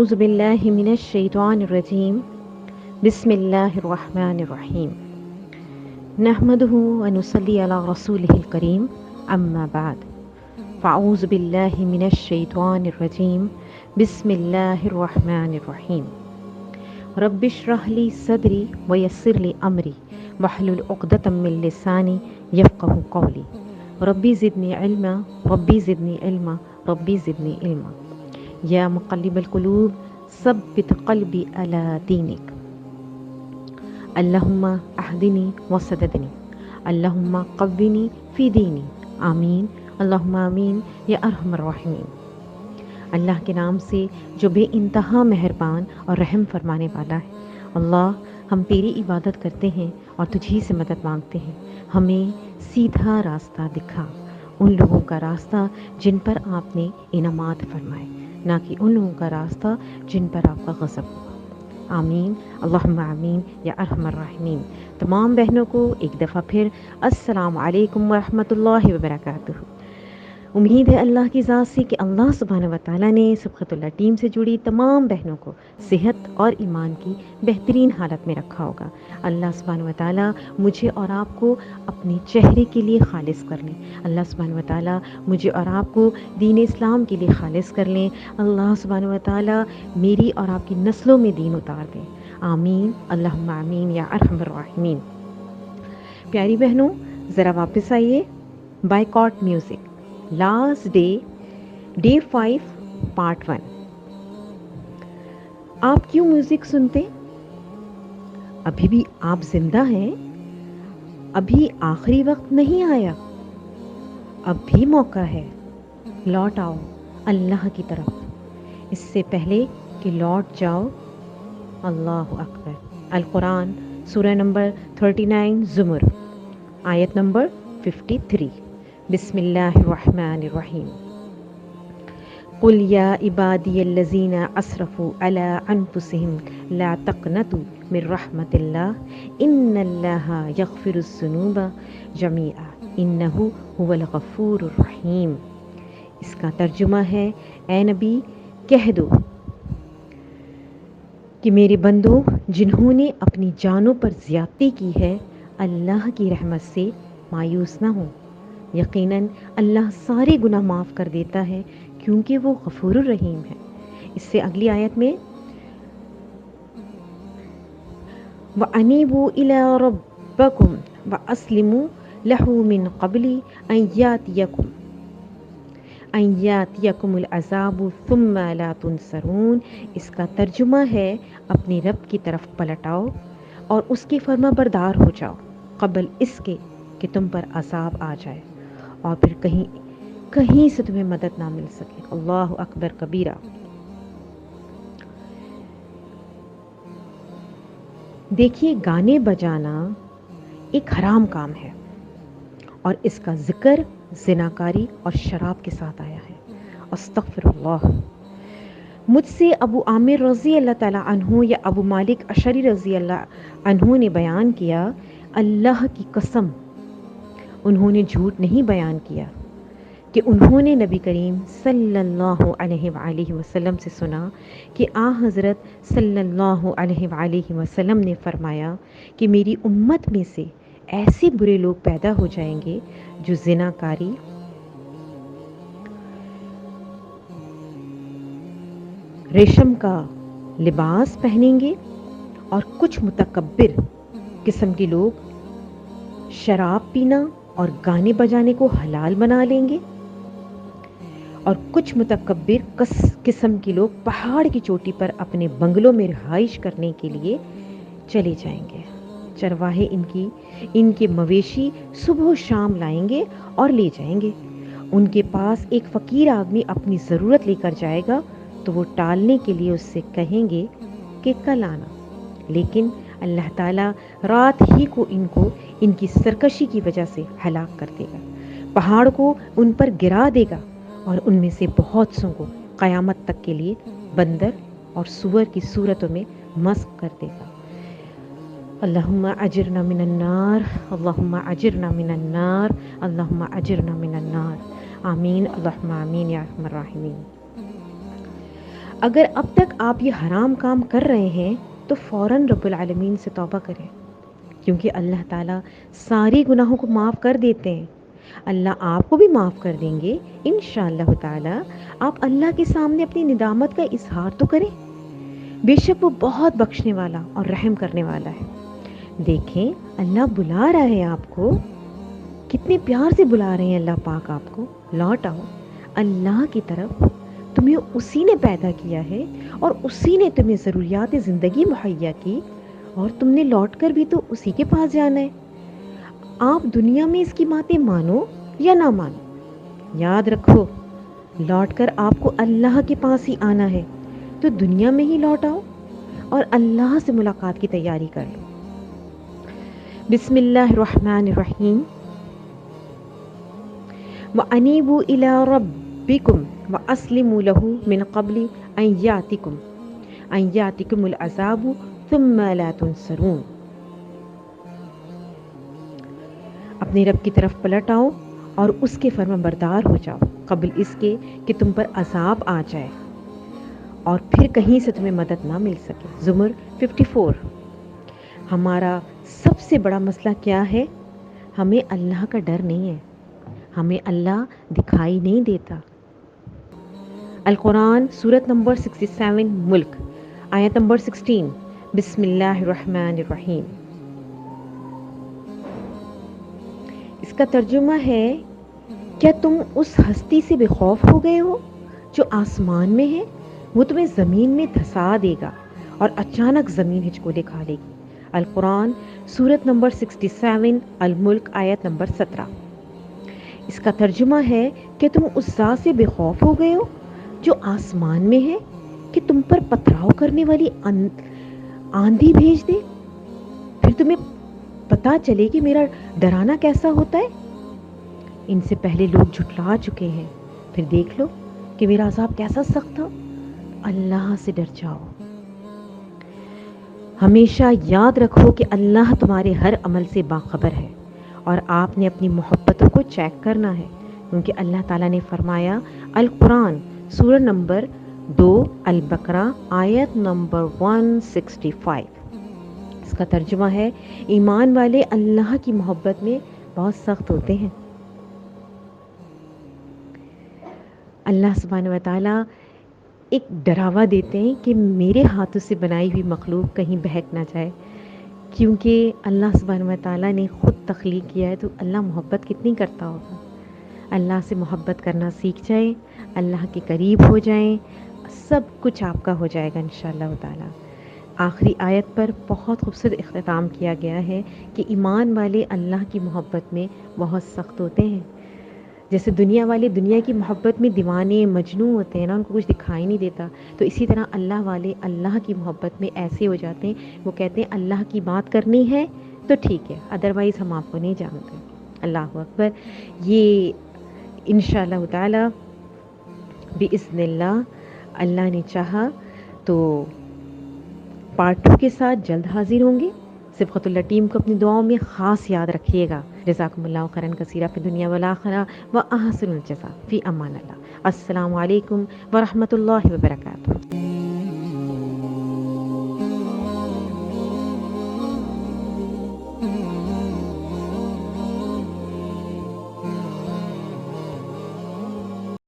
أعوذ بالله من الشيطان الرجيم بسم الله الرحمن الرحيم نحمده ونصلي على رسوله الكريم أما بعد فأعوذ بالله من الشيطان الرجيم بسم الله الرحمن الرحيم رب اشرح لي صدري ويسر لي أمري واحلل عقدة من لساني يفقهوا قولي ربي زدني علما ربي زدني علما ربي زدني علما یا مقلب القلوب ثبت قلبی علی دینک اللہم اہدنی وسددنی اللہم قوینی فی دینی آمین اللہم آمین یا ارحم الراحمین۔ اللہ کے نام سے جو بے انتہا مہربان اور رحم فرمانے والا ہے۔ اللہ، ہم تیری عبادت کرتے ہیں اور تجھی سے مدد مانگتے ہیں، ہمیں سیدھا راستہ دکھا، ان لوگوں کا راستہ جن پر آپ نے انعامات فرمائے، نہ کہ ان لوگوں کا راستہ جن پر آپ کا غضب ہوا۔ آمین اللہم آمین یا ارحم الراحمین۔ تمام بہنوں کو ایک دفعہ پھر السلام علیکم ورحمۃ اللہ وبرکاتہ۔ امید ہے اللہ کی ذات سے کہ اللہ سبحانہ و تعالیٰ نے سبقت اللہ ٹیم سے جڑی تمام بہنوں کو صحت اور ایمان کی بہترین حالت میں رکھا ہوگا۔ اللہ سبحانہ و تعالیٰ مجھے اور آپ کو اپنے چہرے کے لیے خالص کر لیں۔ اللہ سبحانہ و تعالیٰ مجھے اور آپ کو دین اسلام کے لیے خالص کر لیں۔ اللہ سبحانہ و تعالیٰ میری اور آپ کی نسلوں میں دین اتار دیں۔ آمین اللہم آمین یا ارحم الراحمین۔ پیاری بہنوں، ذرا واپس آئیے۔ Boycott music last day 5 part 1۔ آپ کیوں میوزک سنتے؟ ابھی بھی آپ زندہ ہیں، ابھی آخری وقت نہیں آیا، اب بھی موقع ہے، لوٹ آؤ اللہ کی طرف اس سے پہلے کہ لوٹ جاؤ۔ اللہ اکبر۔ القرآن سورہ نمبر 39 زمر آیت نمبر 53۔ بسم اللہ الرحمن الرحیم۔ قل یا عبادی الذین اسرفوا علی انفسهم لا تقنطوا من رحمت اللہ ان اللہ یغفر الذنوب جميعا انہ هو الغفور الرحیم۔ اس کا ترجمہ ہے، اے نبی کہہ دو کہ میرے بندوں جنہوں نے اپنی جانوں پر زیادتی کی ہے، اللہ کی رحمت سے مایوس نہ ہوں، یقیناً اللہ سارے گناہ معاف کر دیتا ہے کیونکہ وہ غفور الرحیم ہے۔ اس سے اگلی آیت میں وَأَنِيبُوا إِلَىٰ رَبِّكُمْ وَأَسْلِمُوا لَهُ مِن قَبْلِ أَن يَأْتِيَكُمُ الْعَذَابُ ثُمَّ لَا تُنصَرُونَ۔ اس کا ترجمہ ہے، اپنے رب کی طرف پلٹ آؤ اور اس کے فرما بردار ہو جاؤ قبل اس کے کہ تم پر عذاب آ جائے اور پھر کہیں سے تمہیں مدد نہ مل سکے۔ اللہ اکبر کبیرہ۔ دیکھیے، گانے بجانا ایک حرام کام ہے اور اس کا ذکر زناکاری اور شراب کے ساتھ آیا ہے۔ استغفر اللہ۔ مجھ سے ابو عامر رضی اللہ تعالیٰ عنہ یا ابو مالک اشعری رضی اللہ عنہ نے بیان کیا، اللہ کی قسم انہوں نے جھوٹ نہیں بیان کیا کہ انہوں نے نبی کریم صلی اللہ علیہ وآلہ وسلم سے سنا کہ حضرت صلی اللہ علیہ وآلہ وسلم نے فرمایا کہ میری امت میں سے ایسے برے لوگ پیدا ہو جائیں گے جو زناکاری، ریشم کا لباس پہنیں گے، اور کچھ متکبر قسم کے لوگ شراب پینا اور گانے بجانے کو حلال بنا لیں گے، اور کچھ متکبر قسم کے لوگ پہاڑ کی چوٹی پر اپنے بنگلوں میں رہائش کرنے کے لیے چلے جائیں گے۔ چرواہے ان کے مویشی صبح و شام لائیں گے اور لے جائیں گے۔ ان کے پاس ایک فقیر آدمی اپنی ضرورت لے کر جائے گا تو وہ ٹالنے کے لیے اس سے کہیں گے کہ کل آنا، لیکن اللہ تعالیٰ رات ہی کو ان کی سرکشی کی وجہ سے ہلاک کر دے گا، پہاڑ کو ان پر گرا دے گا اور ان میں سے بہت سوں کو قیامت تک کے لیے بندر اور سور کی صورتوں میں مسخ کر دے گا۔ اللہم اجرنا من النار، اللہم اجرنا من النار، اللہم اجرنا من النار۔ آمین اللہم آمین یا ارحم الراحمین۔ اگر اب تک آپ یہ حرام کام کر رہے ہیں تو فوراً رب العالمین سے توبہ کریں، کیونکہ اللہ تعالیٰ ساری گناہوں کو معاف کر دیتے ہیں۔ اللہ آپ کو بھی معاف کر دیں گے انشاءاللہ تعالیٰ۔ آپ اللہ کے سامنے اپنی ندامت کا اظہار تو کریں، بے شک وہ بہت بخشنے والا اور رحم کرنے والا ہے۔ دیکھیں اللہ بلا رہا ہے آپ کو، کتنے پیار سے بلا رہے ہیں اللہ پاک آپ کو، لوٹ آؤ اللہ کی طرف۔ تمہیں اسی نے پیدا کیا ہے اور اسی نے تمہیں ضروریات زندگی مہیا کی، اور تم نے لوٹ کر بھی تو اسی کے پاس جانا ہے۔ آپ دنیا میں اس کی باتیں مانو یا نہ مانو، یاد رکھو لوٹ کر آپ کو اللہ کے پاس ہی آنا ہے، تو دنیا میں ہی لوٹ آؤ اور اللہ سے ملاقات کی تیاری کر لو۔ بسم اللہ الرحمن الرحیم۔ وَأَنِيبُوا إِلَىٰ رَبِّكُمْ وَأَسْلِمُوا لَهُ مِنْ قَبْلِ أَنْ يَأْتِكُمُ الْعَذَابُ ثُمَّ لَا تُنصَرُونَ۔ اپنے رب کی طرف پلٹ آؤ اور اس کے فرما بردار ہو جاؤ قبل اس کے کہ تم پر عذاب آ جائے اور پھر کہیں سے تمہیں مدد نہ مل سکے۔ زمر 54۔ ہمارا سب سے بڑا مسئلہ کیا ہے؟ ہمیں اللہ کا ڈر نہیں ہے، ہمیں اللہ دکھائی نہیں دیتا۔ القرآن سورت نمبر 67 ملک آیت نمبر 16۔ بسم اللہ الرحمن الرحیم۔ اس کا ترجمہ ہے، کیا تم اس ہستی سے بے خوف ہو گئے ہو جو آسمان میں ہے؟ وہ تمہیں زمین میں دھسا دے گا اور اچانک زمین ہچکولے کھا لے گی۔ القرآن سورت نمبر 67 الملک آیت نمبر 17۔ اس کا ترجمہ ہے کہ تم اس ذات سے بے خوف ہو گئے ہو جو آسمان میں ہے کہ تم پر پتھراؤ کرنے والی آندھی بھیج دے، پھر تمہیں پتا چلے کہ میرا ڈرانا کیسا ہوتا ہے۔ ان سے پہلے لوگ جھٹلا چکے ہیں، پھر دیکھ لو کہ میرا عذاب کیسا سخت تھا۔ اللہ سے ڈر جاؤ۔ ہمیشہ یاد رکھو کہ اللہ تمہارے ہر عمل سے باخبر ہے، اور آپ نے اپنی محبتوں کو چیک کرنا ہے، کیونکہ اللہ تعالیٰ نے فرمایا، القرآن سورہ نمبر 2 البقرہ آیت نمبر 165۔ اس کا ترجمہ ہے، ایمان والے اللہ کی محبت میں بہت سخت ہوتے ہیں۔ اللہ سبحانہ و تعالیٰ ایک ڈراوا دیتے ہیں کہ میرے ہاتھوں سے بنائی ہوئی مخلوق کہیں بہک نہ جائے، کیونکہ اللہ سبحانہ و تعالیٰ نے خود تخلیق کیا ہے، تو اللہ محبت کتنی کرتا ہوگا۔ اللہ سے محبت کرنا سیکھ جائیں، اللہ کے قریب ہو جائیں، سب کچھ آپ کا ہو جائے گا انشاءاللہ تعالیٰ۔ آخری آیت پر بہت خوبصورت اختتام کیا گیا ہے کہ ایمان والے اللہ کی محبت میں بہت سخت ہوتے ہیں۔ جیسے دنیا والے دنیا کی محبت میں دیوانے مجنون ہوتے ہیں نا، ان کو کچھ دکھائی نہیں دیتا، تو اسی طرح اللہ والے اللہ کی محبت میں ایسے ہو جاتے ہیں، وہ کہتے ہیں اللہ کی بات کرنی ہے تو ٹھیک ہے، ادروائز ہم آپ کو نہیں جانتے۔ اللہ اکبر۔ یہ انشاءاللہ تعالی بإذن اللہ، اللہ نے چاہا تو پارٹ 2 کے ساتھ جلد حاضر ہوں گے۔ صبغۃ اللہ ٹیم کو اپنی دعاؤں میں خاص یاد رکھیے گا۔ جزاکم اللہ خیرا کثیرا فی الدنیا والآخرہ وأحسن الجزاء فی امان اللہ۔ السلام علیکم ورحمۃ اللہ وبرکاتہ۔